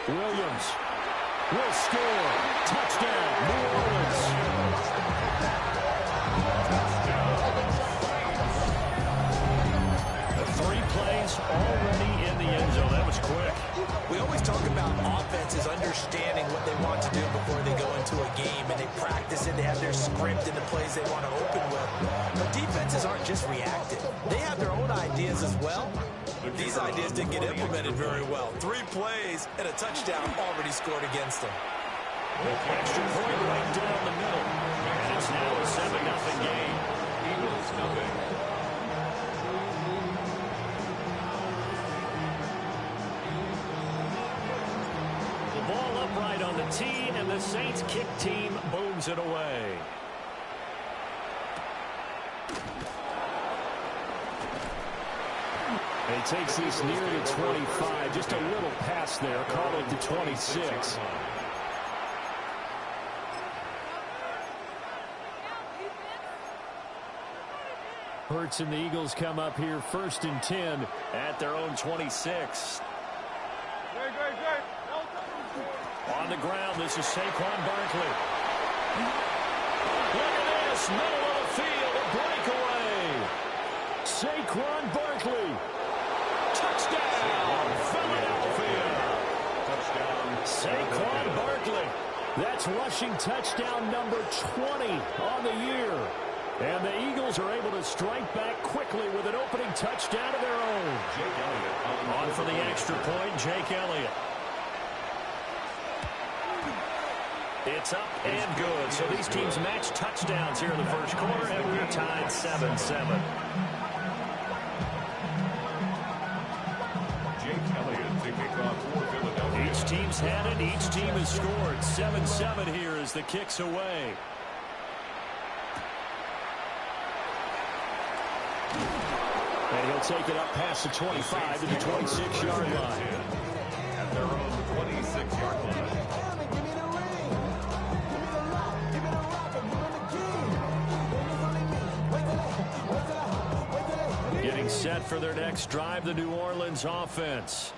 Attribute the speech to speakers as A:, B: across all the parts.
A: Williams will score. Touchdown, New Orleans. The 3 plays already in the end zone. That was quick.
B: We always talk about offenses understanding what they want to do before they go into a game, and they practice it. They have their script and the plays they want to open with. But defenses aren't just reactive. They have their own ideas as well. These ideas didn't get implemented very well. 3 plays and a touchdown already scored against them.
A: Extra point right down the middle. And it's now a 7-0 game.
C: Eagles nothing.
A: The ball upright on the tee, and the Saints kick team booms it away. He takes this near the 25. Just a little pass there. Call it to 26. Hurts and the Eagles come up here 1st and 10 at their own 26. On the ground, this is Saquon Barkley. Look at this, middle of the field, a breakaway. Saquon Barkley. Touchdown, Philadelphia. Touchdown, Saquon Barkley. That's rushing touchdown number 20 on the year. And the Eagles are able to strike back quickly with an opening touchdown of their own.
C: Jake Elliott
A: on for the extra point, Jake Elliott. It's up and good. So these teams match touchdowns here in the first quarter, and we're tied 7-7.
C: Jake Elliott to kick off for Philadelphia.
A: Each team's had it. Each team has scored. 7-7 here as the kick's away. And he'll take it up past the 25 to the 26-yard line.
C: At their own 26-yard line.
A: Getting set for their next drive, the New Orleans offense.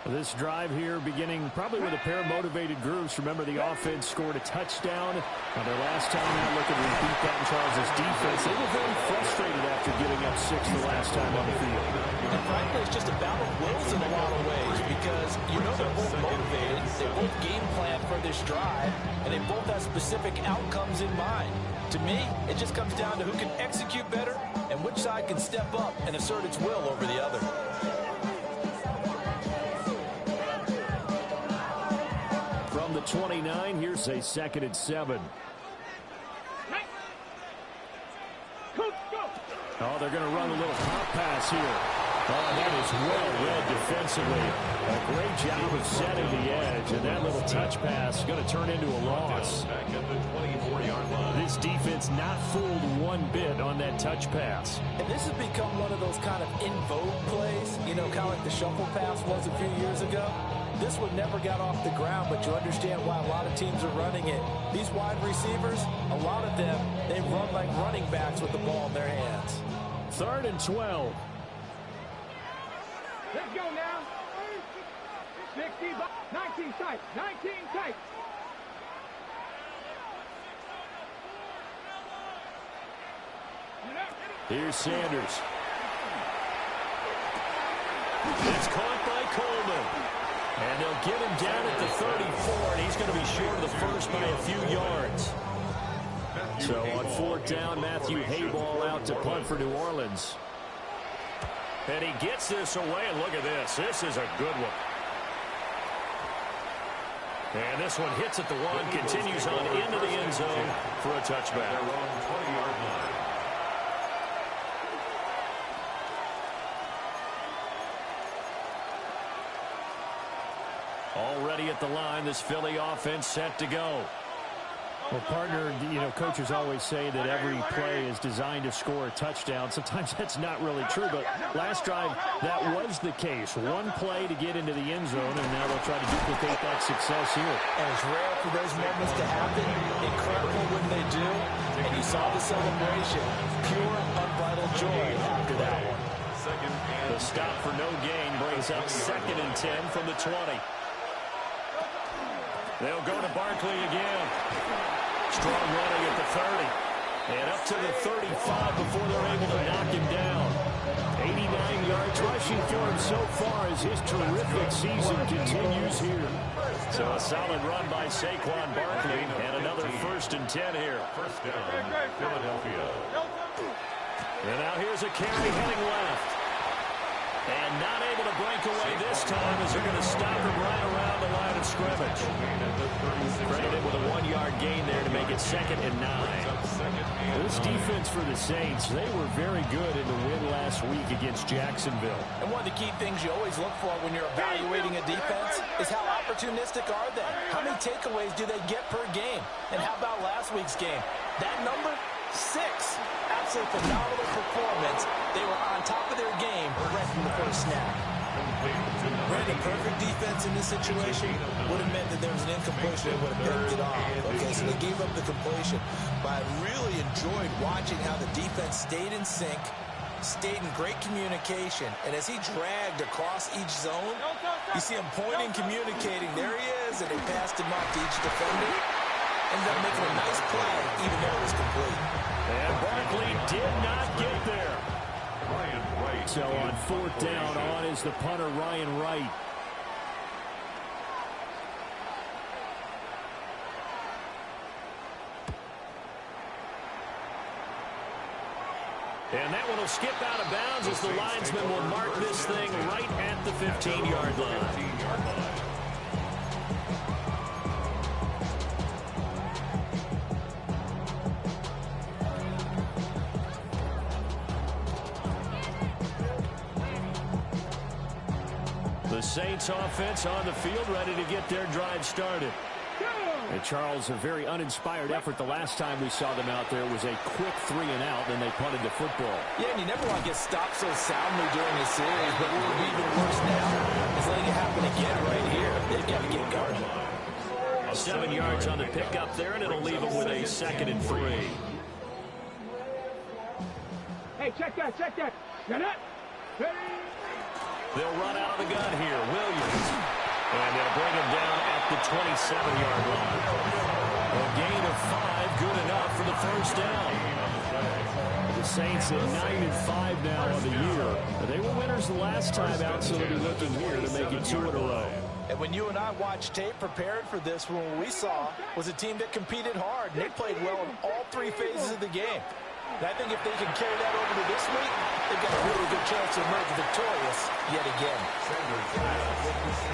A: This drive here beginning probably with a pair of motivated groups. Remember, the offense scored a touchdown. Their last time out looking to beat that in Charles' defense. They were very frustrated after giving up 6 the last time on the field.
B: And frankly, it's just a battle of wills in a lot of ways because you know they're both motivated. They both game plan for this drive, and they both have specific outcomes in mind. To me, it just comes down to who can execute better and which side can step up and assert its will over the other.
A: From the 29, here's a 2nd and 7. Oh, they're going to run a little hot pass here. Oh, that is well read defensively. A great job of setting the edge, and that little touch pass is going to turn into a loss.
C: Back at the 24-yard line.
A: This defense not fooled one bit on that touch pass.
B: And this has become one of those kind of in vogue plays, you know, kind of like the shuffle pass was a few years ago. This one never got off the ground, but you understand why a lot of teams are running it. These wide receivers, a lot of them, they run like running backs with the ball in their hands.
A: 3rd and 12.
D: Let's go now. 60, 19 tight, 19 tight.
A: Here's Sanders. It's caught by Coleman. And they'll get him down at the 34, and he's going to be short of the first by a few yards. So on 4th down, Matthew Hayball out to punt for New Orleans. And he gets this away, and look at this. This is a good one. And this one hits at the 1, continues on into the end zone for a touchback.
C: 20-yard line.
A: Already at the line, this Philly offense set to go.
E: Well, partner, you know, coaches always say that every play is designed to score a touchdown. Sometimes that's not really true, but last drive, that was the case. One play to get into the end zone, and now they'll try to duplicate that success here.
B: And it's rare for those moments to happen. Incredible when they do. And you saw the celebration. Pure, unbridled joy after that one.
A: The stop for no gain brings up 2nd and 10 from the 20. They'll go to Barkley again. Strong running at the 30. And up to the 35 before they're able to knock him down. 89 yards rushing for him so far as his terrific season continues here. So a solid run by Saquon Barkley and another 1st and 10 here.
C: First down, Philadelphia.
A: And now here's a carry heading left. And not able to break away this time as they're going to stop him right around the line of scrimmage. Credited with a 1-yard gain there to make it 2nd and 9. This defense for the Saints, they were very good in the win last week against Jacksonville.
B: And one of the key things you always look for when you're evaluating a defense is how opportunistic are they? How many takeaways do they get per game? And how about last week's game? That number, 6. Absolutely phenomenal performance. They were on top of their game right from the first snap. Randy, perfect defense in this situation would have meant that there was an incompletion and would have picked it off. Okay, so they gave up the completion. But I really enjoyed watching how the defense stayed in sync, stayed in great communication, and as he dragged across each zone, you see him pointing, communicating. There he is, and they passed him off to each defender. Ended up making a nice play, even though it was complete.
A: And Barkley did not get there. So on 4th down, on is the punter, Ryan Wright. And that one will skip out of bounds as the linesman will mark this thing right at the 15-yard line. The Saints offense on the field, ready to get their drive started. And Charles, a very uninspired effort the last time we saw them out there was a quick 3-and-out, then they punted the football.
B: Yeah, and you never want to get stopped so soundly during the series, but what would be even worse now is letting it happen again right here. They've got to get going.
A: 7 yards on the pickup there, and it'll leave them with a 2nd and 3.
D: Hey, check that, check that. Get it.
A: They'll run out of the gun here. Williams. And they'll bring him down at the 27-yard line. A gain of 5, good enough for the 1st down. The Saints at 9-5 now on the year. They were winners the last time out, so they'll be looking here to make it 2 in a row.
B: And when you and I watched tape prepared for this, what we saw was a team that competed hard, and they played well in all 3 phases of the game. And I think if they can carry that over to this week, they've got a really good chance to emerge victorious yet again.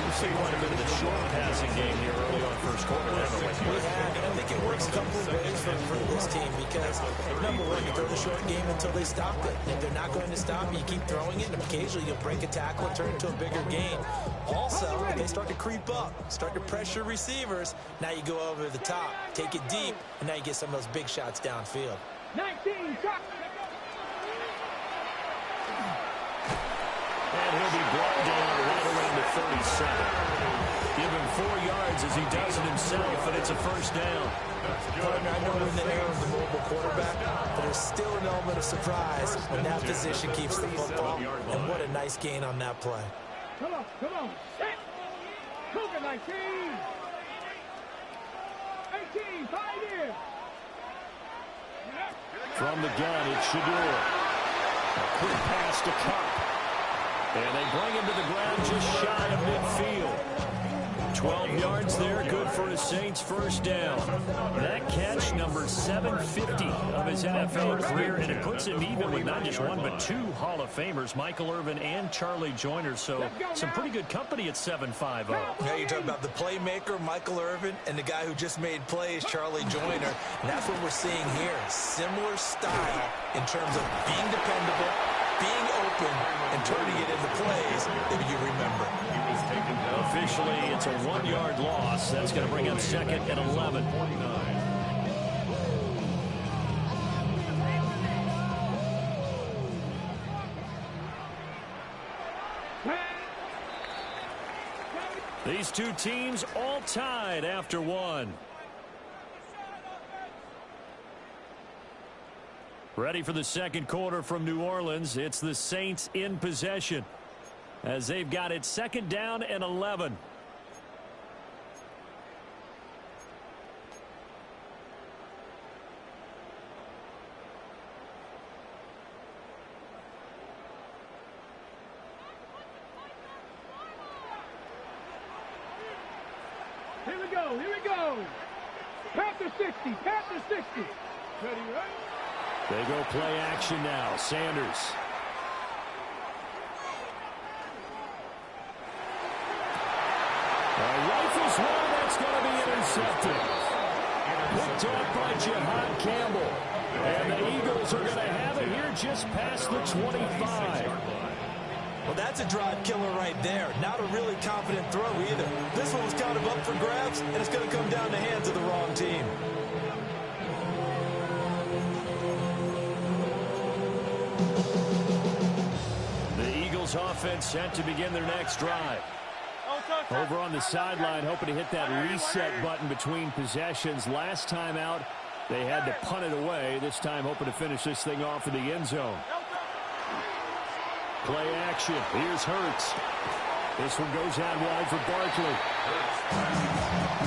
A: We've seen quite a bit of the short passing game here early on first quarter, haven't we?
B: We have, and I think it works a couple of ways for this team because, number one, you throw the short game until they stop it. If they're not going to stop it, you keep throwing it, and occasionally you'll break a tackle and turn it into a bigger gain. Also, if they start to creep up, start to pressure receivers, now you go over the top, take it deep, and now you get some of those big shots downfield.
D: 19 shots.
A: And he'll be brought down right around the 37. Give him 4 yards as he does it himself, and it's a 1st down.
B: Partner, I know we're in the era of the mobile quarterback, but there's still an element of surprise when that position keeps the football, and what a nice gain on that play.
D: Come on, come on. Set. Cougar 19. 18, 5 years.
A: From the gun, it's Shador. A quick pass to Cup. And they bring him to the ground just shy of midfield. 12 yards there, good for a Saints 1st down. That catch, number 750 of his NFL career, and it puts him even with not just 1 but 2 Hall of Famers, Michael Irvin and Charlie Joyner. So some pretty good company at 7.50.
B: Now you're talking about the playmaker, Michael Irvin, and the guy who just made plays, Charlie Joyner. And that's what we're seeing here. Similar style in terms of being dependable, being open, and turning it into plays that you remember.
A: Officially, it's a 1-yard loss. That's going to bring up 2nd and 11. These two teams all tied after 1. Ready for the 2nd quarter from New Orleans. It's the Saints in possession as they've got it 2nd down and 11.
D: we go. Here we go. Panther 60. Panther 60. Ready, right?
E: They go play action now. Sanders. Rifles one. That's going to be intercepted. Picked up by Jihad Campbell. And the Eagles are going to have it here just past the 25.
B: Well, that's a drive killer right there. Not a really confident throw either. This one was kind of up for grabs, and it's going to come down the hands of the wrong team.
E: The Eagles offense set to begin their next drive. Over on the sideline, hoping to hit that reset button between possessions. Last time out, they had to punt it away. This time, hoping to finish this thing off in the end zone. Play action. Here's Hurts. This one goes out wide for Barkley.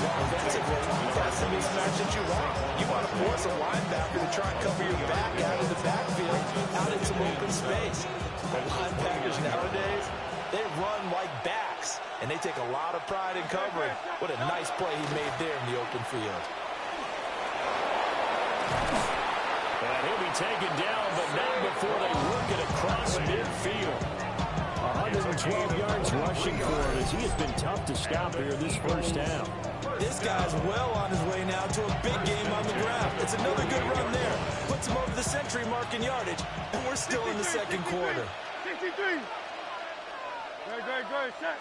B: Offensively, that's the mismatch that you want. You want to force a linebacker to try and cover your back out of the backfield, out in some open space. But linebackers nowadays, they run like backs, and they take a lot of pride in covering. What a nice play he made there in the open field.
E: And he'll be taken down, but not before they work it across midfield. 112 yards rushing for him as he has been tough to stop here this first half.
B: This guy's well on his way now to a big game on the ground. It's another good run there. Puts him over the century mark in yardage, and we're still in the second quarter.
D: 63. Great. Set.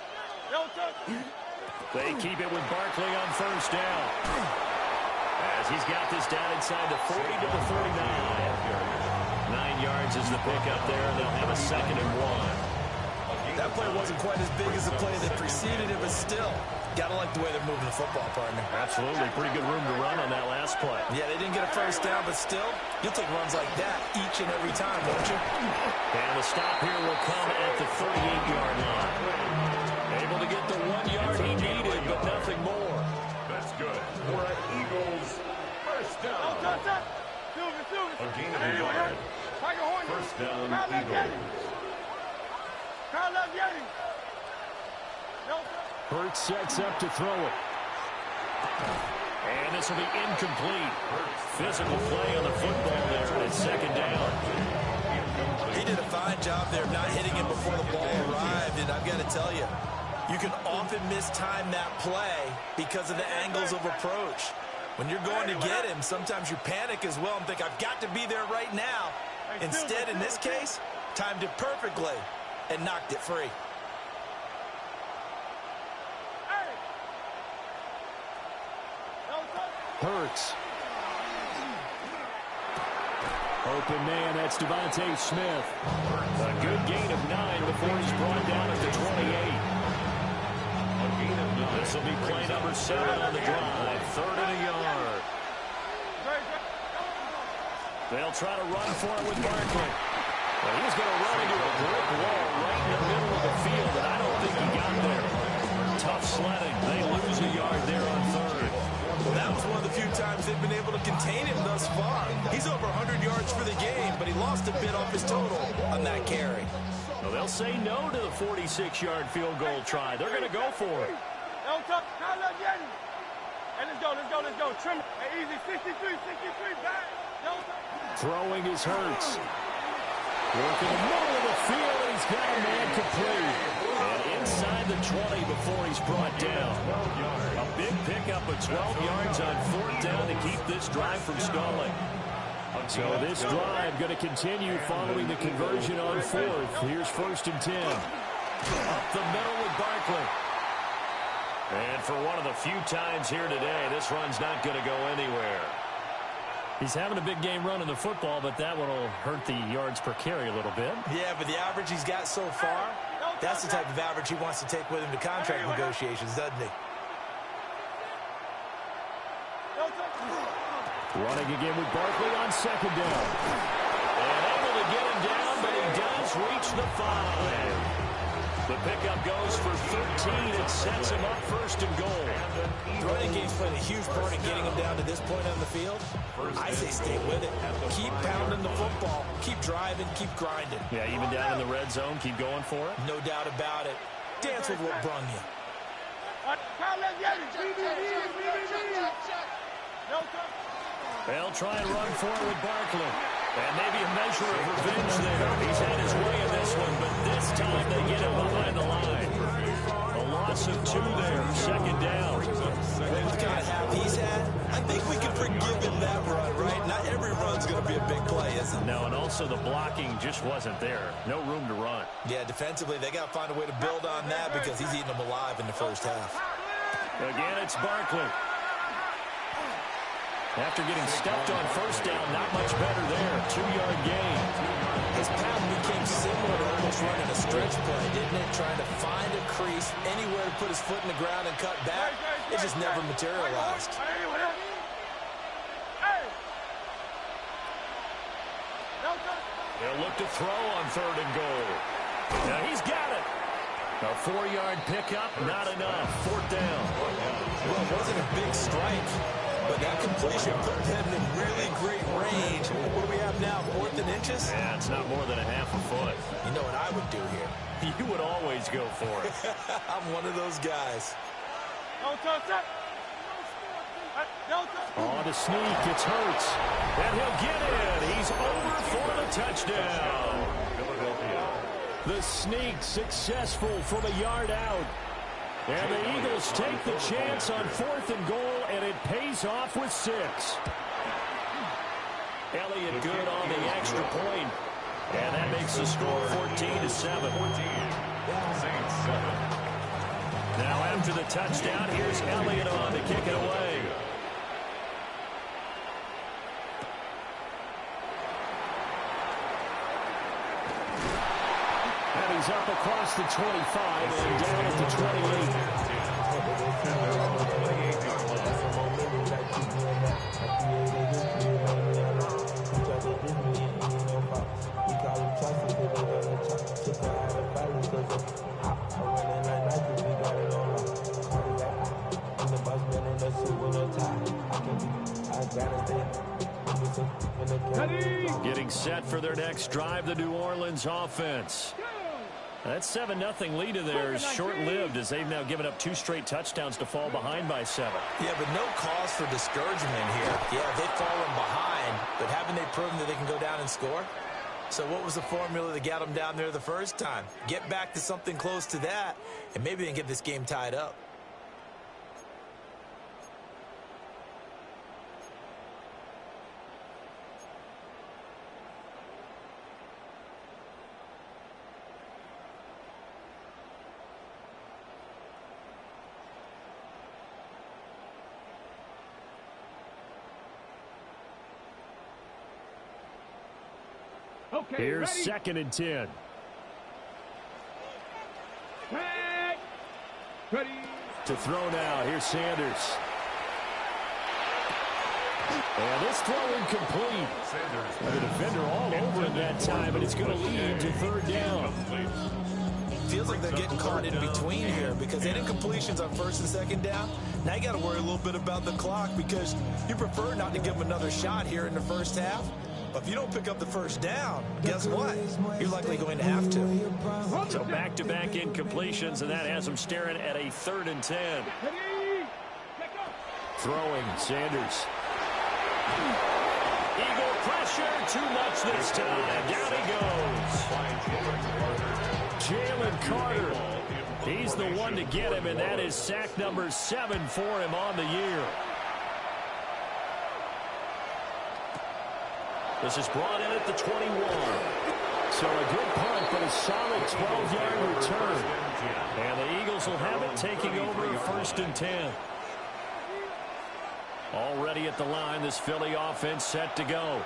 E: They keep it with Barkley on first down. As he's got this down inside the 40 to the 49. 9 yards is the pickup there, and they'll have a 2nd and 1.
B: That play wasn't quite as big as the play that preceded it, but still, gotta like the way they're moving the football, partner.
E: Absolutely. Pretty good room to run on that last play.
B: Yeah, they didn't get a first down, but still, you'll take runs like that each and every time, won't you?
E: And the stop here will come at the 38-yard line. Able to get the 1 yard he needed, but nothing more.
C: That's good. For an Eagles first down. A gain of a yard. First down, Eagles.
E: Hurts sets up to throw it. And this will be incomplete. Physical play on the football there, and it's 2nd down.
B: He did a fine job there of not hitting him before the ball arrived, and I've got to tell you, you can often mistime that play because of the angles of approach. When you're going to get him, sometimes you panic as well and think, I've got to be there right now. Instead, in this case, timed it perfectly and knocked it free.
E: Hurts. Open man, that's Devontae Smith. A good gain of 9 before he's brought down at the 28. This will be play number 7 on the drive. 3rd and a yard. They'll try to run for it with Barkley. Well, he's going to run into a brick wall right in the middle of the field, and I don't think he got there. Tough sledding. They lose a yard there on 3rd.
B: Well, that was one of the few times they've been able to contain him thus far. He's over 100 yards for the game, but he lost a bit off his total on that carry.
E: Well, they'll say no to the 46-yard field goal try. They're going to go for it.
D: Let's go. Trim it. Hey, easy. 63, back.
E: Throwing his Hurts. Working the middle of the field, and he's got a man complete. And inside the 20 before he's brought down. A big pickup of 12 yards on 4th down to keep this drive from stalling. So this drive going to continue following the conversion on 4th. Here's 1st and 10. Up the middle with Barkley. And for one of the few times here today, this run's not going to go anywhere. He's having a big game running the football, but that one will hurt the yards per carry a little bit.
B: Yeah, but the average he's got so far, that's the type of average he wants to take with him to contract negotiations, doesn't he?
E: Running again with Barkley on 2nd down. And able to get him down, but he does reach the 5. The pickup goes for 13. It sets him up 1st and goal.
B: The running game's played a huge part in getting him down to this point on the field. I say stay with it. Keep pounding the football. Keep driving. Keep grinding.
E: Yeah, even down in the red zone, keep going for it.
B: No doubt about it. Dance with what brung you.
A: They'll try and run for it with Barkley. And maybe a measure of revenge there. He's had his way in this one, but this time they get him behind the line. A loss of 2 there, second down.
B: With the kind of half he's had, I think we can forgive him that run, right? Not every run's going to be a big play, is it?
A: No, and also the blocking just wasn't there. No room to run.
B: Yeah, defensively, they got to find a way to build on that because he's eating them alive in the first half.
A: Again, it's Barkley. After getting stepped on first down, not much better there. 2-yard gain.
B: His path became similar to almost running a stretch play, didn't it? Trying to find a crease, anywhere to put his foot in the ground and cut back. It just never materialized.
A: They'll look to throw on 3rd and goal. Now he's got it. A 4-yard pickup, not enough. 4th down.
B: Well, it wasn't a big strike, but that completion put them in really great range. What do we have now, 4th and inches?
A: Yeah, it's not more than a half a foot.
B: You know what I would do here?
A: You would always go for it.
B: I'm one of those guys.
A: On to sneak, it's Hurts. And he'll get in. He's over for the touchdown. The sneak successful from a yard out. And the Eagles take the chance on 4th and goal, and it pays off with 6. Elliott good on the extra point. And that makes the score 14-7. Now after the touchdown, here's Elliott on to kick it away. And he's up across the 25 and down at the 28. Getting set for their next drive, the New Orleans offense. That 7-0 lead of theirs short-lived as they've now given up 2 straight touchdowns to fall behind by 7.
B: Yeah, but no cause for discouragement here. Yeah, they've fallen behind, but haven't they proven that they can go down and score? So what was the formula that got them down there the first time? Get back to something close to that, and maybe they can get this game tied up.
D: Okay,
A: here's
D: ready?
A: 2nd and 10.
D: Ready.
A: To throw now. Here's Sanders. And this throw incomplete. The defender all over him that time, and it's going to lead to 3rd down.
B: Feels like they're getting caught in between here because they had incompletions on 1st and 2nd down. Now you got to worry a little bit about the clock because you prefer not to give them another shot here in the first half. But if you don't pick up the 1st down, guess what? You're likely going to have to.
A: So back-to-back incompletions, and that has them staring at a 3rd and 10. Throwing, Sanders. Eagle pressure, too much this time. Down he goes. Jalen Carter. He's the one to get him, and that is sack number 7 for him on the year. This is brought in at the 21. So a good punt, but a solid 12-yard return. And the Eagles will have it taking over 1st and 10. Already at the line, this Philly offense set to go.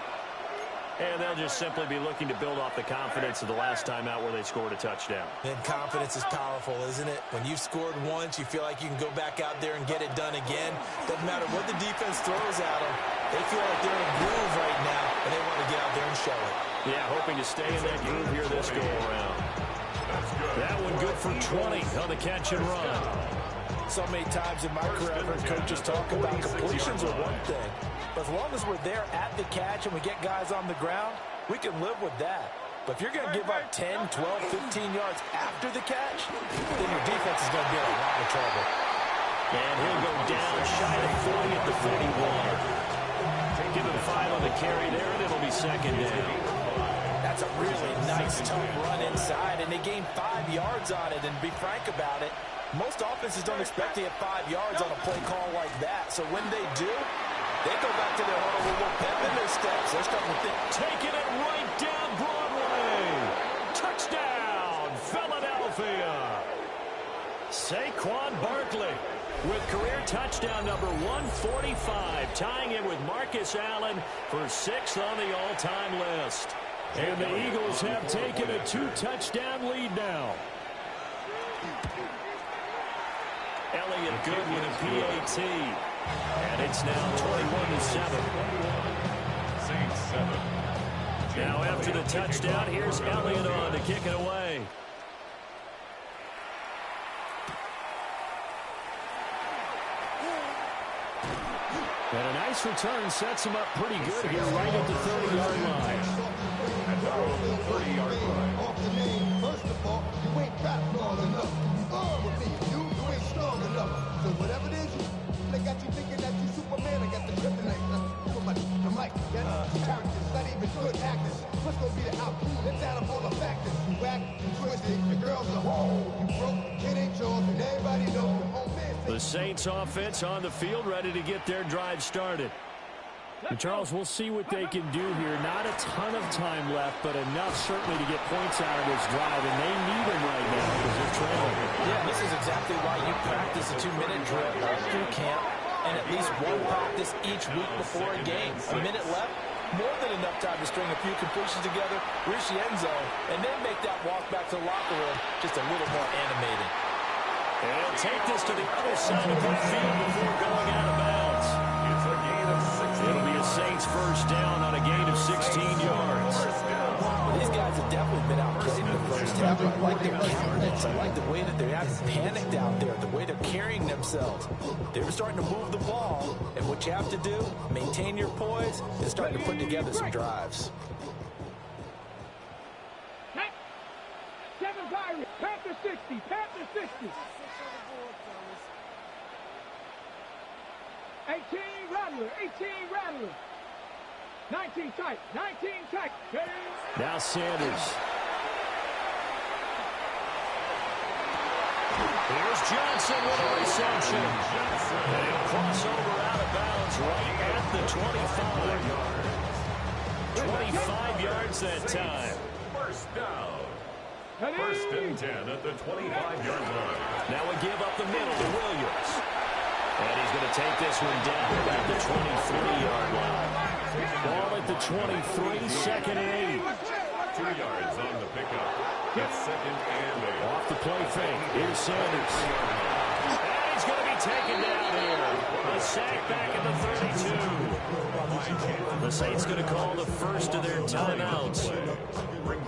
A: And they'll just simply be looking to build off the confidence of the last time out where they scored a touchdown.
B: And confidence is powerful, isn't it? When you've scored once, you feel like you can go back out there and get it done again. Doesn't matter what the defense throws at them. They feel like they're in a groove right now, and they want to get out there and show it.
A: Yeah, hoping to stay in that groove here this go-around. That one good for 20 on the catch and run.
B: So many times in my career, I've heard coaches talk about completions are one thing. But as long as we're there at the catch and we get guys on the ground, we can live with that. But if you're going to give up 10, 12, 15 yards after the catch, then your defense is going to be in a lot of trouble.
A: And he'll go down shy of 40 at the 41. Give him 5 on the carry there, and it'll be second down.
B: That's a really nice, tough run inside, and they gained 5 yards on it. And to be frank about it, most offenses don't expect to get 5 yards on a play call like that. So when they do, they go back to their huddle with a little pep in their steps. They're starting to think.
A: Taking it right down Broadway. Touchdown, Philadelphia. Saquon Barkley with career touchdown number 145, tying it with Marcus Allen for 6th on the all-time list. And the Eagles have taken a 2-touchdown lead now. Elliott good with a PAT. And it's now 21-7.
C: Saints 7.
A: Now after the touchdown, here's Elliott on to kick it away. And a nice return sets him up pretty good here right at the 30-yard line.
C: At the 30-yard line.
F: Off the name, first of all, you ain't rap long enough. With me, you ain't strong enough. So whatever it is, they got you thinking that you Superman. I got the kryptonite. For the mic, that's characters, not even good actors. What's gonna be the outcome? Let's add up all the factors. You whack, you twisted, your girl's a hoe. You broke, kid ain't yours, and everybody knows the whole man.
A: The Saints offense on the field ready to get their drive started. And Charles, we'll see what they can do here. Not a ton of time left, but enough certainly to get points out of this drive, and they need them right now because they're trailing.
B: Yeah, this is exactly why you practice a 2-minute drill all through camp and at least one practice each week before a game. A minute left, more than enough time to string a few completions together, reach the end zone, and then make that walk back to the locker room just a little more animated.
A: And he'll take this to the other side of the field before going out of bounds.
C: It's a gain of 16.
A: It'll be a Saints first down on a gain of 16 yards.
B: Well, these guys have definitely been out kicking the first half. I like their countenance. I like the way that they're having panicked out there, the way they're carrying themselves. They're starting to move the ball, and what you have to do, maintain your poise, and starting to put together some drives.
D: 7 Pirates, Panther 60, Panther 60. 18 Rattler, 18 Rattler. 19 tight, 19 tight.
A: Now Sanders. Here's Johnson with a reception. And he'll cross over out of bounds right at the 25. 25 yards that time.
C: First down. First and 10 at the 25-yard line.
A: Now we give up the middle to Williams. And he's going to take this one down at the 23-yard line. Ball at the 23, second and 8.
C: 2 yards on the pickup. It's second and 8.
A: Off the play fake. Here's Sanders. And he's going to be taken down here. A sack back at the 32. The Saints going to call the first of their timeouts.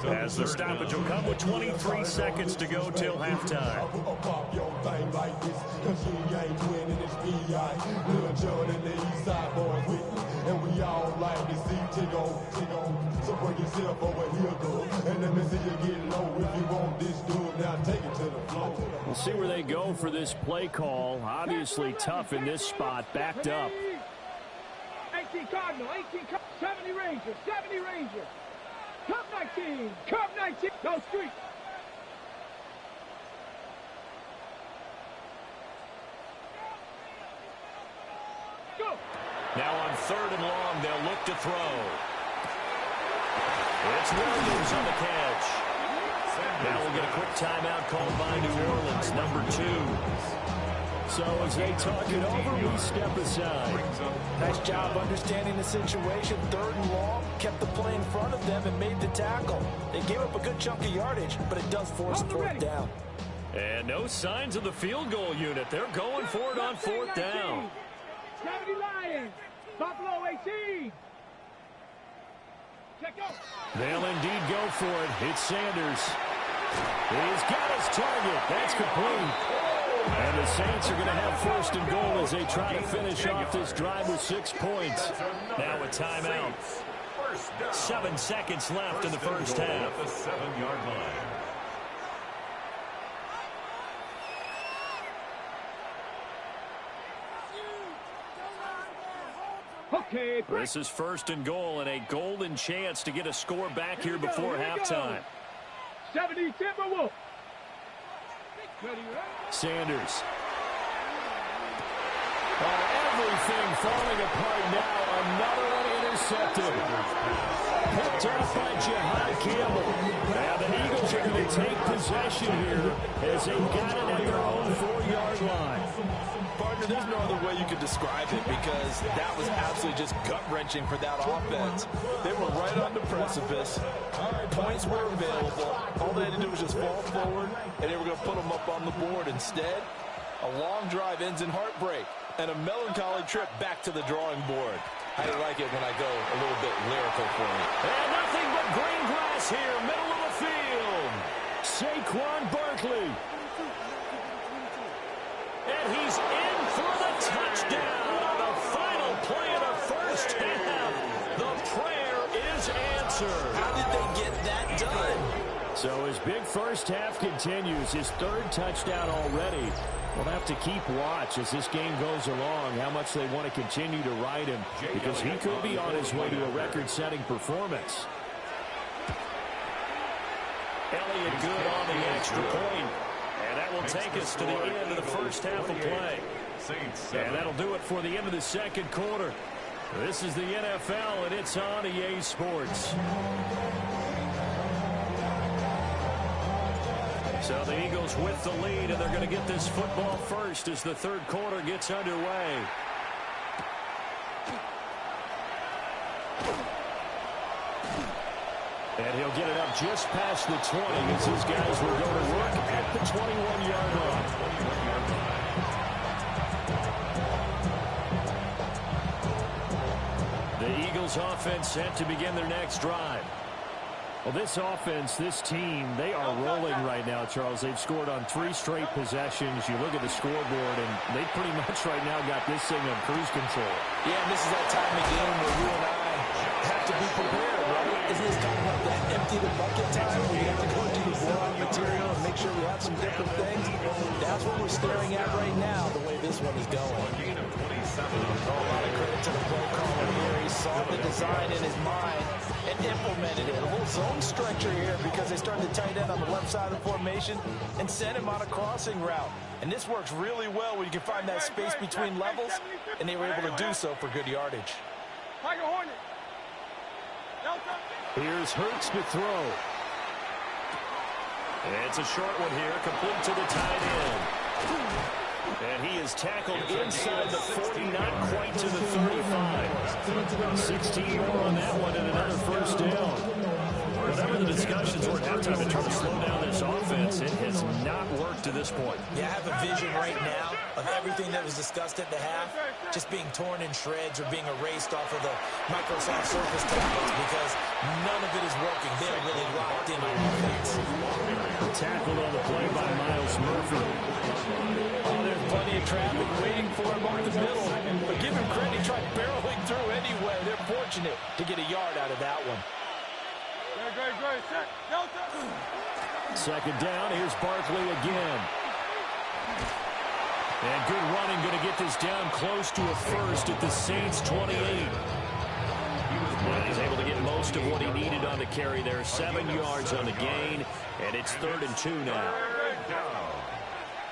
A: As the stoppage will come with 23 seconds to go till halftime. We'll see where they go for this play call. Obviously tough in this spot, backed up.
D: 18 Cardinal, 18 70 Ranger, 70 Ranger. Cup 19, Cup 19, no street. Go.
A: Now on 3rd and long, they'll look to throw. It's Williams on the catch. Now we'll get a quick timeout called by New Orleans, number 2. So as they talk it over, we step aside.
B: Nice job understanding the situation. 3rd and long, kept the play in front of them and made the tackle. They gave up a good chunk of yardage, but it does force a 4th down.
A: And no signs of the field goal unit. They're going for it on 4th down.
D: 70 Lions, Buffalo 18. Check out.
A: They'll indeed go for it. It's Sanders. He's got his target. That's complete. And the Saints are going to have 1st and goal as they try to finish off this drive with 6 points. Now a timeout. 7 seconds left in the first half.
C: At the 7-yard line.
D: Okay,
E: This is 1st and goal and a golden chance to get a score back here before halftime.
D: 70 Timberwolves.
E: Sanders. Everything falling apart now. Another one intercepted. Picked up by Jihad Campbell. Now the Eagles are going to take possession here as they've got it at their own 4-yard line.
B: Partner, there's no other way you could describe it because that was absolutely just gut-wrenching for that offense. They were right on the precipice. Points were available. All they had to do was just fall forward, and they were going to put them up on the board. Instead, a long drive ends in heartbreak and a melancholy trip back to the drawing board. I like it when I go a little bit lyrical for you.
A: And nothing but green grass here, middle of the field.
E: Saquon Barkley.
A: And he's in for the touchdown on the final play of the first half. The prayer is answered.
B: How did they get that done?
E: So his big first half continues. His 3rd touchdown already. We'll have to keep watch as this game goes along, how much they want to continue to ride him, because he could be on his way to a record-setting performance.
A: Elliott good on the extra point. And that will take us to the end of the first half of play. And that'll do it for the end of the second quarter. This is the NFL, and it's on EA Sports. So the Eagles with the lead, and they're going to get this football first as the third quarter gets underway. And he'll get it up just past the 20 as his guys will go to work at the 21-yard line. The Eagles offense set to begin their next drive.
E: Well, this offense, this team, they are rolling right now, Charles. They've scored on 3 straight possessions. You look at the scoreboard, and they pretty much right now got this thing on cruise control.
B: Yeah, and this is that time of the game where you and I have to be prepared, right? Isn't this kind of like that empty the bucket time where you have to go do the blowout material and make sure we have some different things? That's what we're staring at right now, the way this one is going. A lot of credit to the play caller here. He saw the design in his mind and implemented it. A little zone stretcher here because they started the tight end on the left side of the formation and sent him on a crossing route. And this works really well when you can find that space between levels, and they were able to do so for good yardage.
E: Here's Hurts to throw.
A: It's a short one here, complete to the tight end. And he is tackled inside the 40, not quite to the 35. 16 more on that one and another first down. Whatever the discussions were at halftime to try to slow down this offense, it has not worked to this point.
B: Yeah, I have a vision right now of everything that was discussed at the half just being torn in shreds or being erased off of the Microsoft Surface tablets because none of it is working. They're really locked in on offense.
E: Tackled on the play by Miles Murphy.
B: Oh, there's plenty of traffic waiting for him up the middle. But give him credit, he tried barreling through anyway. They're fortunate to get a yard out of that one.
E: Second down, here's Barkley again. And good running, going to get this down close to a first at the Saints' 28. And he's able to get most of what he needed on the carry there. 7 yards on the gain, and it's 3rd and 2 now.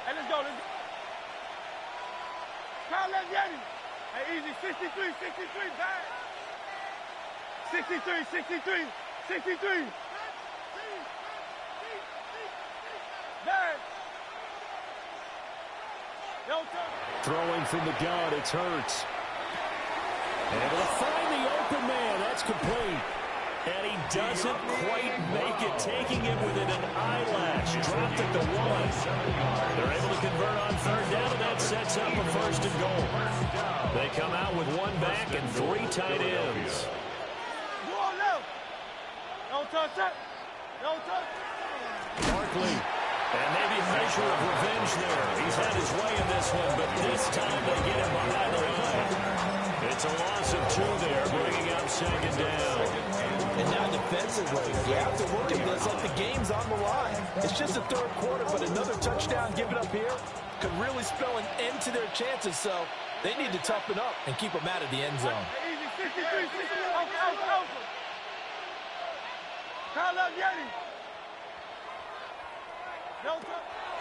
D: Hey, let's go. Kyle, let's get it. Hey, easy. 63, back. 63. Back.
E: Throwing from the gun, it's Hurts. Able to find the open man. That's complete.
A: And he doesn't quite make it, taking it within an eyelash. Dropped at the 1. They're able to convert on 3rd down, and that sets up a 1st and goal. They come out with 1 back and 3 tight ends.
E: Barkley.
A: And maybe a measure of revenge there. He's had his way in this one, but this time they get him behind the line. It's a loss of 2 there, bringing up 2nd down.
B: And now defensively, you have to look at this like the game's on the line. It's just the 3rd quarter, but another touchdown given up here could really spell an end to their chances, so they need to toughen up and keep them out of the end zone.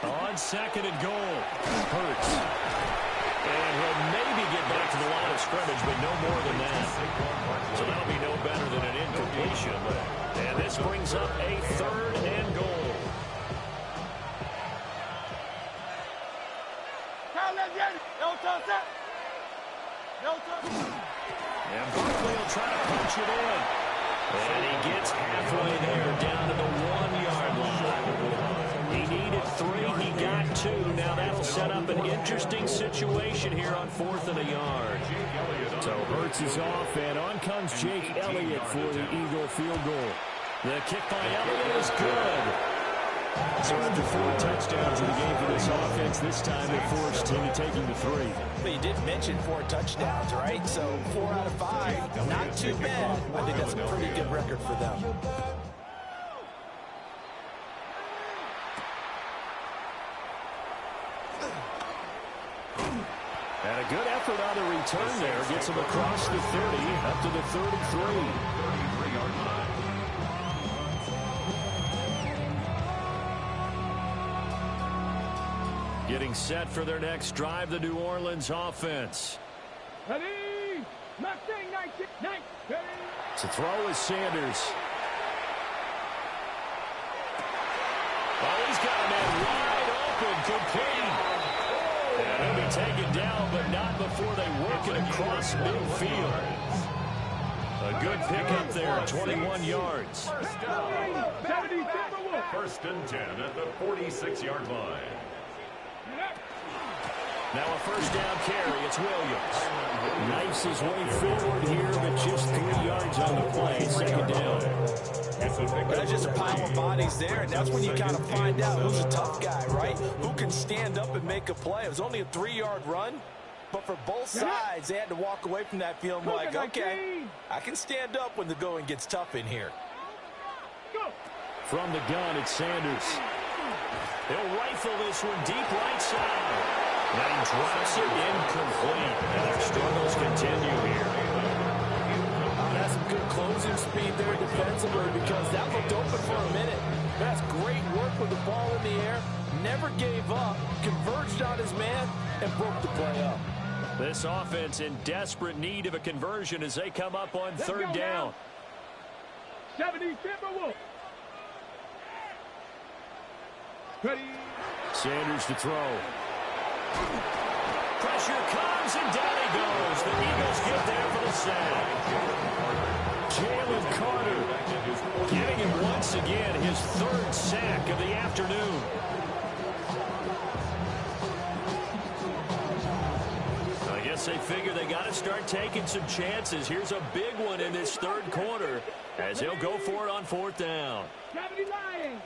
E: On second and goal, Hurts. And he'll maybe get back to the line of scrimmage, but no more than that. So that'll be no better than an incompletion. And this brings up a third and goal. And Barkley will try to punch it in. And he gets halfway there, down to the 1-yard line. He needed 3, he got 2. Now that'll set up an interesting situation here on 4th and a yard. So Hurts is off, and on comes Jake Elliott for the Eagle field goal. The kick by Elliott is good. So after 4 touchdowns in the game for this offense, this time they forced him to take him to 3.
B: But you did mention 4 touchdowns, right? So 4 out of 5, not too bad. I think that's a pretty good record for them.
E: And a good effort on the return there. Gets him across the 30, up to the 33. Getting set for their next drive, the New Orleans offense.
D: Ready? Mustang 19.
E: To throw is Sanders. Oh, he's got a man wide open, complete. And he'll be taken down, but not before they work it across midfield. A good pickup there, 21 yards.
C: First and 10 at the 46-yard line.
E: Now a first down carry, it's Williams. Knifes his way forward here, but just 3 yards on the play, second down.
B: That's just a pile of bodies there, and that's when you kind of find out who's a tough guy, right? Who can stand up and make a play. It was only a 3-yard run, but for both sides, they had to walk away from that feeling like, okay, I can stand up when the going gets tough in here.
E: From the gun, it's Sanders. He'll rifle this one deep right side. And he drops it incomplete. And their struggles continue here.
B: That's some good closing speed there defensively because that looked open for a minute. That's great work with the ball in the air. Never gave up, converged on his man, and broke the play up.
E: This offense in desperate need of a conversion as they come up on third down.
D: 70 Timberwolves. Ready.
E: Sanders to throw. Pressure comes, and down he goes. The Eagles get there for the sack. Jalen Carter getting him once again his 3rd sack of the afternoon. I guess they figure they got to start taking some chances. Here's a big one in this 3rd quarter as he'll go for it on 4th down.
D: 70 Lions.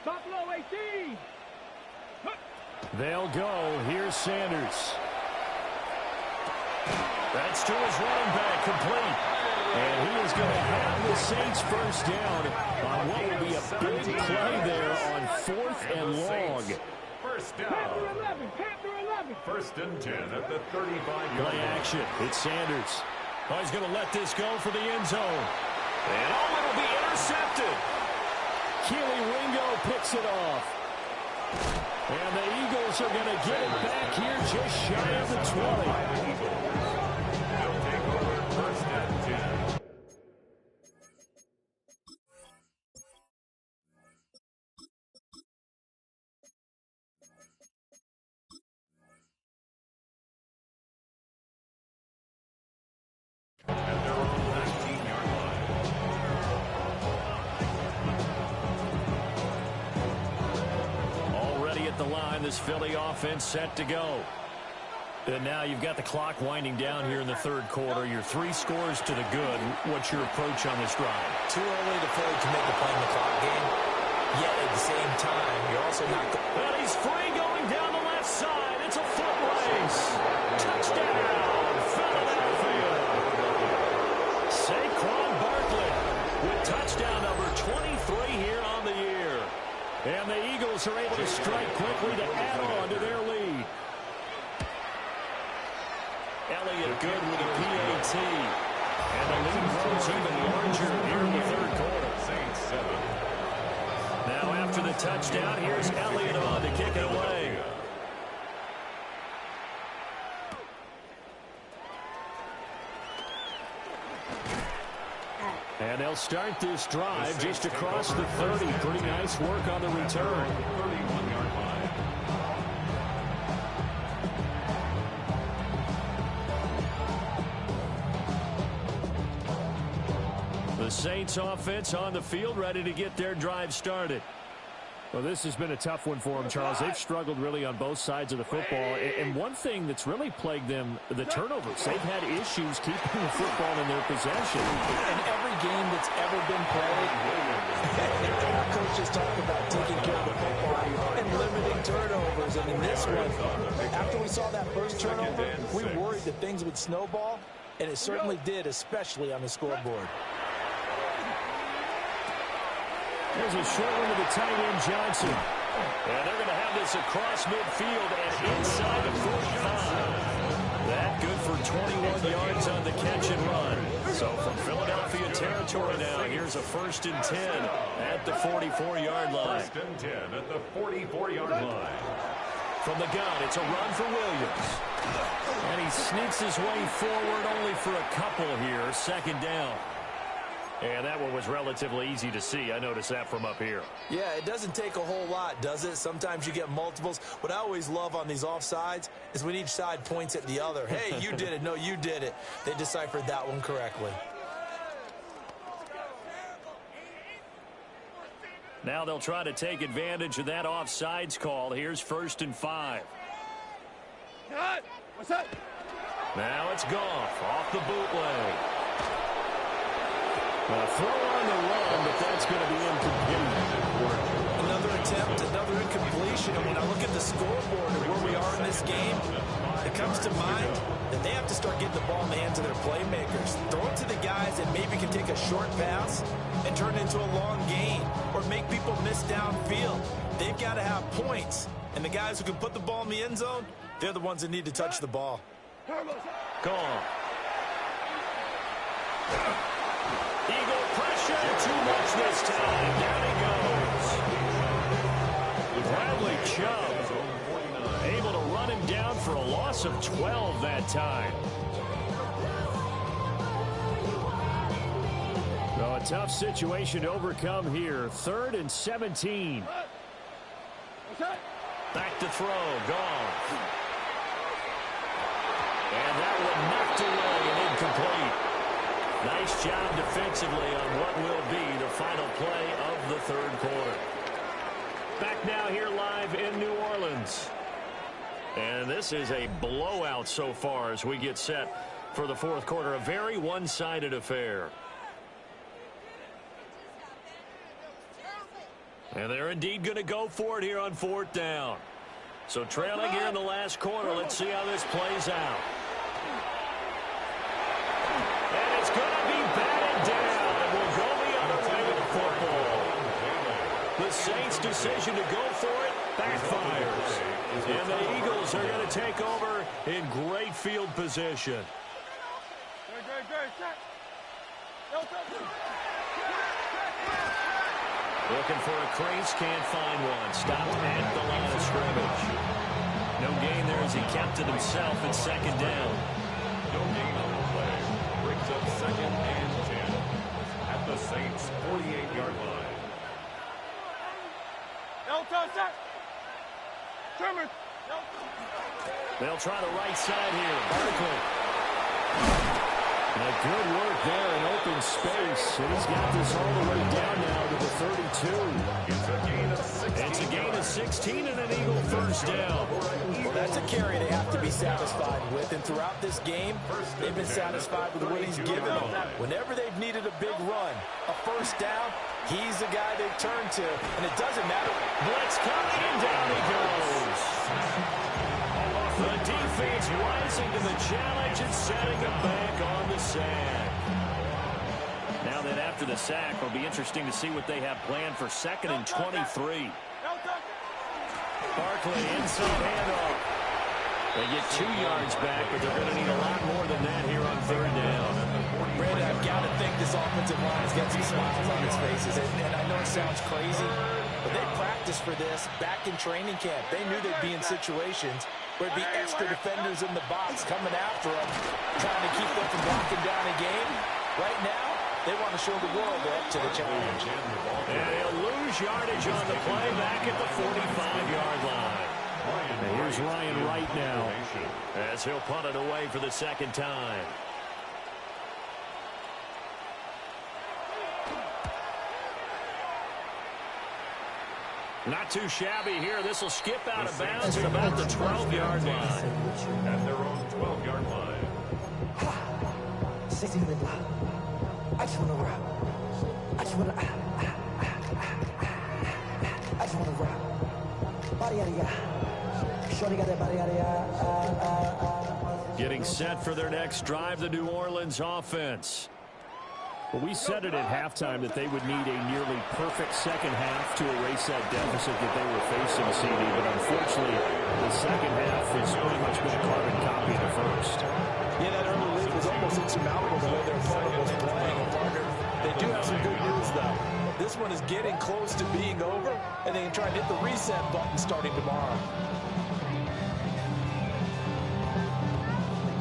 D: Buffalo 18.
E: They'll go. Here's Sanders. That's to his running back, complete. And he is going to have the Saints first down on what will be a big play there on 4th and long.
C: First down.
D: Panther 11. Panther 11.
C: First and 10 at the 35-yard
E: Play
C: line.
E: action. It's Sanders. Oh, he's going to let this go for the end zone. And oh, it'll be intercepted. Keely Ringo picks it off. And the Eagles are going to get it back here just shy of the 20.
C: They'll take over first and 10. At their own 19-yard line.
E: Already at the line, this Philly offense set to go. And now you've got the clock winding down here in the 3rd quarter. You're 3 scores to the good. What's your approach on this drive?
B: Too early to fully commit to playing the clock game. Yet at the same time, you're also not...
E: Well, he's free going down the left side. It's a foot race. Touchdown, Philadelphia. Saquon Barkley with touchdown number 23 here on the year. And the Eagles are able to strike quickly to add on to their lead. Elliott
A: good with a PAT. And the lead grows even larger here in the third quarter.
C: Saints 7.
A: Now after the touchdown, here's Elliott on to kick it away. And they'll start this drive just across the 30. Pretty nice work on the return.
C: 31-yard line.
A: The Saints offense on the field, ready to get their drive started.
E: Well, this has been a tough one for them, Charles. They've struggled really on both sides of the football. And one thing that's really plagued them, the turnovers. They've had issues keeping the football in their possession.
B: In every game that's ever been played, our coaches talk about taking care of the football and limiting turnovers. And in this one, after we saw that first turnover, we worried that things would snowball, and it certainly did, especially on the scoreboard.
A: There's a short one to the tight end, Johnson. And they're going to have this across midfield and inside the 45. That good for 21 yards on the catch and run. So from Philadelphia territory now, here's a 1st and 10 at the 44-yard line.
C: 1st and 10 at the 44-yard line.
A: From the gun, it's a run for Williams. And he sneaks his way forward only for a couple here. 2nd down. And that one was relatively easy to see. I noticed that from up here.
B: Yeah, it doesn't take a whole lot, does it? Sometimes you get multiples. What I always love on these offsides is when each side points at the other. Hey, you did it. No, you did it. They deciphered that one correctly.
A: Now they'll try to take advantage of that offsides call. Here's 1st and 5.
D: What's up?
A: Now it's Goff off the bootleg. A throw on the run, but that's going to be incomplete.
B: Another attempt, another incompletion. And when I look at the scoreboard and where we are in this game, it comes to mind that they have to start getting the ball in the hands of their playmakers. Throw it to the guys that maybe can take a short pass and turn it into a long gain or make people miss downfield. They've got to have points. And the guys who can put the ball in the end zone, they're the ones that need to touch the ball.
A: Gone. Eagle pressure, too much this time. Down he goes. Bradley Chubb able to run him down for a loss of 12 that time. So a tough situation to overcome here. 3rd and 17. Back to throw. Gone. And that one knocked away and incomplete. Nice job defensively on what will be the final play of the 3rd quarter. Back now here live in New Orleans. And this is a blowout so far as we get set for the 4th quarter. A very one-sided affair. And they're indeed going to go for it here on 4th down. So trailing here in the last quarter. Let's see how this plays out. And it's going to be batted down, and we'll go the other way with the football. The Saints' decision to go for it backfires. And the Eagles are going to take over in great field position. Looking for a crease, can't find one. Stopped at the line of scrimmage. No gain there as he kept it himself at 2nd down.
C: No gain on the play. Brings up 2nd and 10 at the Saints' 48-yard line.
A: They'll try the right side here. Barkley. And good work there in open space. And he's got this all the way down now to the 32.
C: It's a gain of 16.
A: It's a gain of 16 and an Eagle 1st down.
B: Well, that's a carry they have to be satisfied with. And throughout this game, they've been satisfied with what he's given them. Whenever they've needed a big run, a 1st down, he's the guy they turn to. And it doesn't matter.
A: Blitz coming, and down he goes. The defense rising to the challenge and setting them back on the sack. Now that after the sack, it'll be interesting to see what they have planned for 2nd and 23. Barkley inside handoff. They get 2 yards back, but they're going to need a lot more than that here on third down.
B: Brandon, I've got to think this offensive line has got some smiles on its faces. And I know it sounds crazy, but they practiced for this back in training camp. They knew they'd be in situations where it'd be extra defenders in the box coming after them, trying to keep them from knocking down a game. Right now, they want to show the world they're up to the challenge.
A: And he'll lose yardage on the play back at the 45-yard line.
E: And here's Ryan Wright now,
A: as he'll punt it away for the second time. Not too shabby here. This will skip out of bounds at about the 12-yard line.
C: At their own 12-yard line.
G: 16 minutes. I just want to rock. I just want to. I just want to rock. Body yada yada. Shorty got that body yada yada.
A: Getting set for their next drive, the New Orleans offense.
E: Well, we said it at halftime that they would need a nearly perfect second half to erase that deficit that they were facing, CD. But unfortunately, the second half has pretty much been a carbon copy of the first.
B: Yeah, that early lead was almost insurmountable the way their opponent was playing. They do have some good news, though. This one is getting close to being over, and they can try and hit the reset button starting tomorrow.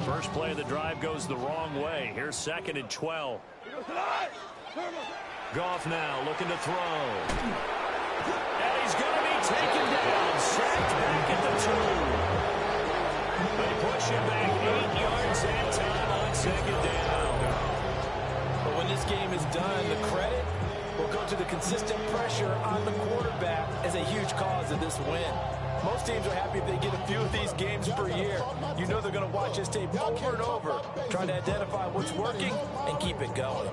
A: First play of the drive goes the wrong way. Here's 2nd and 12. Goff now looking to throw. And he's going to be taken down. Sacked back at the 2. They push him back 8 yards that time on 2nd down.
B: But when this game is done, the credit will go to the consistent pressure on the quarterback as a huge cause of this win. Most teams are happy if they get a few of these games per year. You know they're going to watch this tape over and over, trying to identify what's working and keep it going.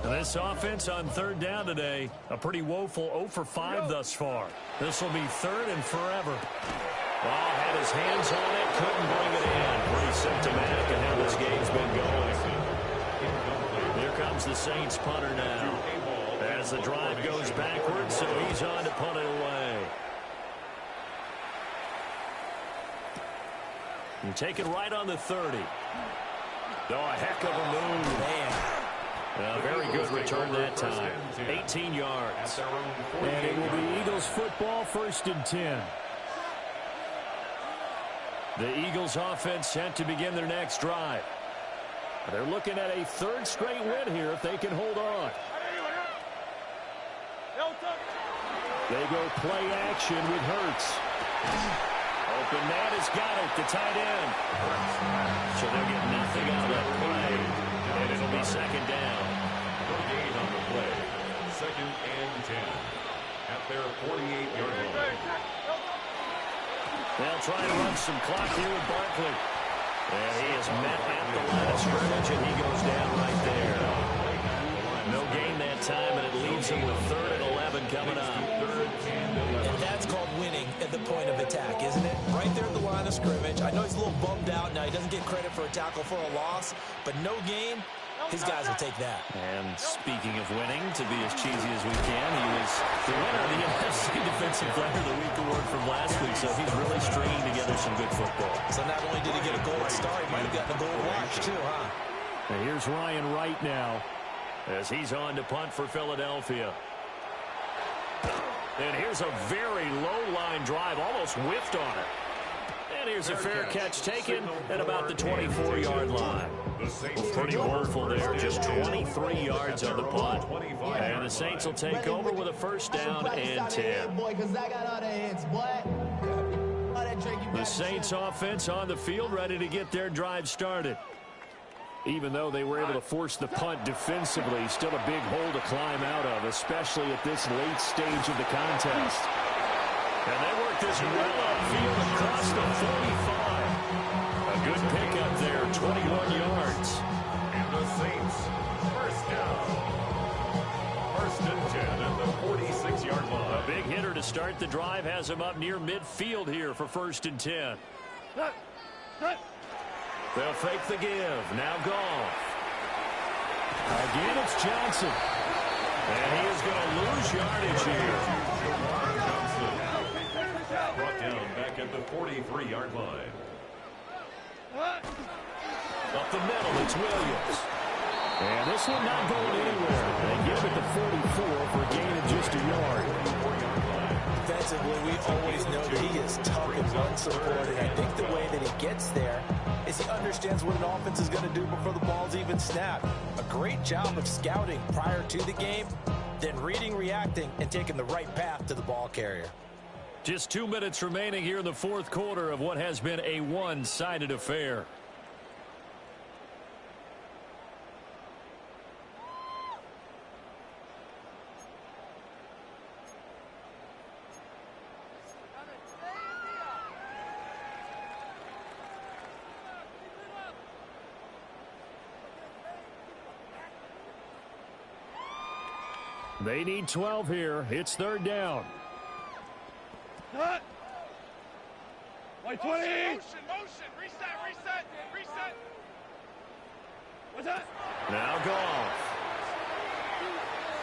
A: This offense on third down today, a pretty woeful 0 for 5 thus far. This will be 3rd and forever. Well, had his hands on it, couldn't bring it in. Pretty symptomatic of how this game's been going. Here comes the Saints punter now, as the drive goes backwards, so he's on to punt it away. And take it right on the 30. Oh, a heck of a move.
B: Man.
A: A very good return that time. 18 yards.
E: And it will be Eagles football, 1st and 10.
A: The Eagles offense set to begin their next drive. They're looking at a 3rd straight win here if they can hold on.
E: They go play action with Hurts.
A: Open man has got it, the tight end. So they'll get nothing out of that play, and it'll be 2nd down.
C: No gain on the play. 2nd and 10. At their 48-yard line.
A: They'll try to run some clock here with Barkley. And he is met at the line of scrimmage, and he goes down right there. No gain that time, and it leaves him with 3rd and 11 coming up.
B: And that's called winning at the point of attack, isn't it? Right there at the line of scrimmage. I know he's a little bummed out now. He doesn't get credit for a tackle for a loss, but no gain, his guys will take that.
A: And speaking of winning, to be as cheesy as we can, he was the winner of the NFC Defensive Player of the Week award from last week, so he's really stringing together some good football.
B: So not only did he get a gold star, he might have gotten a gold watch too, huh?
E: And here's Ryan Wright now,
A: as he's on to punt for Philadelphia. And here's a very low-line drive, almost whiffed on it. And here's a fair catch taken at about the 24-yard line. Well, pretty woeful there, just 23 yards on the punt. And the Saints will take over with a 1st down and 10. The Saints offense on the field, ready to get their drive started.
E: Even though they were able to force the punt defensively, still a big hole to climb out of, especially at this late stage of the contest.
A: And they work this well upfield across the 45. A good pickup there, 21 yards.
C: And the Saints, 1st down. 1st and 10 at the 46-yard line.
A: A big hitter to start the drive has him up near midfield here for 1st and 10. They'll fake the give. Now Goff.
E: Again, it's Johnson.
A: And he is going to lose yardage here.
C: the 43-yard line.
A: Up the middle, it's Williams.
E: And this one not going anywhere. They give it to 44 for a gain of just a yard.
B: Defensively, we always know that he is tough and run support, and I think the way that he gets there is he understands what an offense is going to do before the ball's even snapped. A great job of scouting prior to the game, then reading, reacting, and taking the right path to the ball carrier.
A: Just 2 minutes remaining here in the fourth quarter of what has been a one-sided affair.
E: They need 12 here. It's third down.
D: White 20.
H: Motion. Reset.
D: What's that?
A: Now Goff.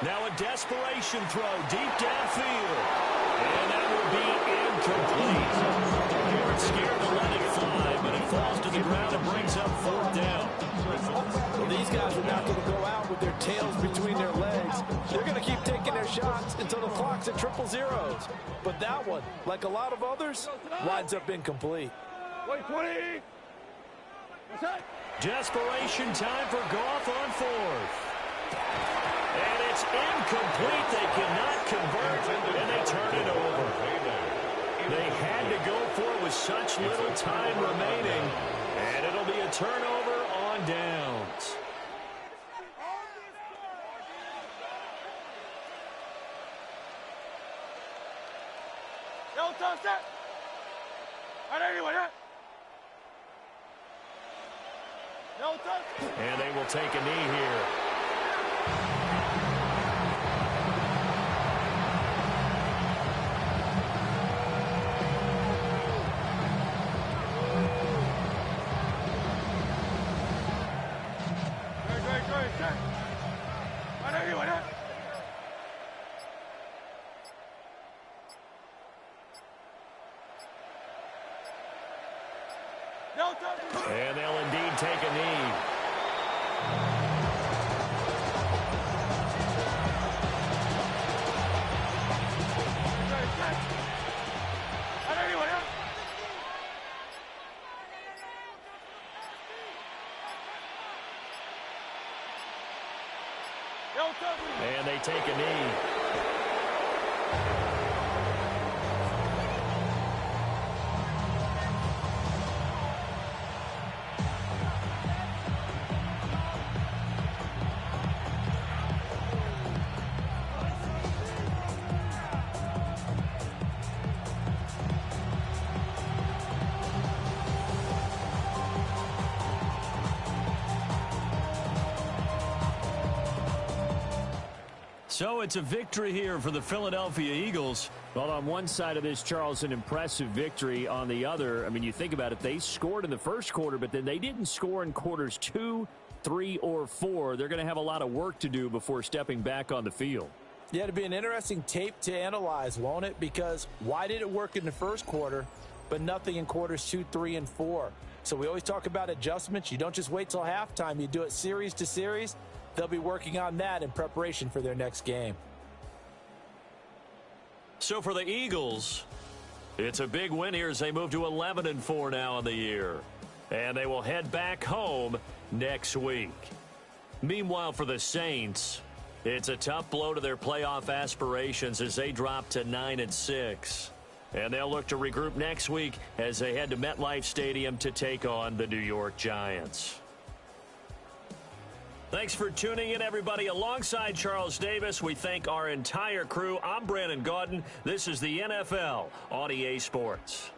A: Now a desperation throw deep downfield. And that will be incomplete. They weren't scared to let it fly, but it falls to the ground and brings up fourth down.
B: Well, these guys are not going to go out with their tails between their legs. They're going to keep taking their shots until the clock's at triple zeros. But that one, like a lot of others, winds up incomplete.
D: White 20. What's that?
A: Desperation time for Goff on fourth. And it's incomplete. They cannot convert, and they turn it over. They had to go for it with such little time remaining, and it'll be a turnover on downs.
D: No, toss that. All right, anyone, huh? No, toss.
A: And they will take a knee here.
D: Great. All right, anyone, huh? No, toss.
A: And they'll indeed take a knee. And they take a knee. So it's a victory here for the Philadelphia Eagles.
E: Well, on one side of this, Charles, an impressive victory. On the other, I mean, you think about it, they scored in the first quarter, but then they didn't score in quarters 2, 3, or 4. They're going to have a lot of work to do before stepping back on the field.
B: Yeah, it'll be an interesting tape to analyze, won't it? Because why did it work in the first quarter, but nothing in quarters 2, 3, and 4? So we always talk about adjustments. You don't just wait till halftime. You do it series to series. They'll be working on that in preparation for their next game.
A: So for the Eagles, it's a big win here as they move to 11-4 now in the year. And they will head back home next week. Meanwhile, for the Saints, it's a tough blow to their playoff aspirations as they drop to 9-6. And they'll look to regroup next week as they head to MetLife Stadium to take on the New York Giants. Thanks for tuning in, everybody. Alongside Charles Davis, we thank our entire crew. I'm Brandon Gaudin. This is the NFL on EA Sports.